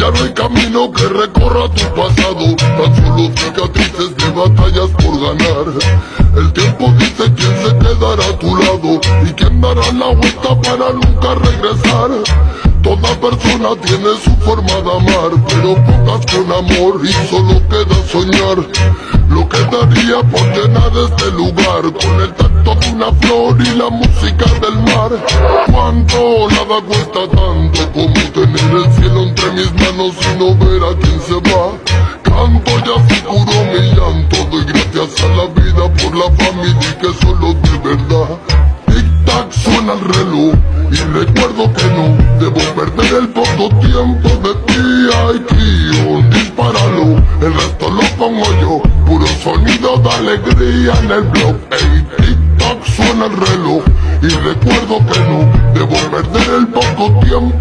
Ya no hay camino que recorra tu pasado, tan solo cicatrices de batallas por ganar. El tiempo dice quién se quedará a tu lado y quién dará la vuelta para nunca regresar. Toda persona tiene su forma de amar, pero pocas con amor y solo queda soñar. Lo que daría por llenar este lugar con el tacto de una flor y la música del mar. Cuánto nada cuesta tanto como tener el cielo entre mis manos y no ver a quién se va. Canto ya se curó mi llanto, doy gracias a la vida por la familia que solo de verdad. Tic tac suena el reloj y recuerdo que no debo perder el poco tiempo de ti. Ay, tío, dispáralo, el resto lo pongo yo. Puro sonido de alegría en el blog. Ey, tic tac suena el reloj y recuerdo que no debo perder el poco tiempo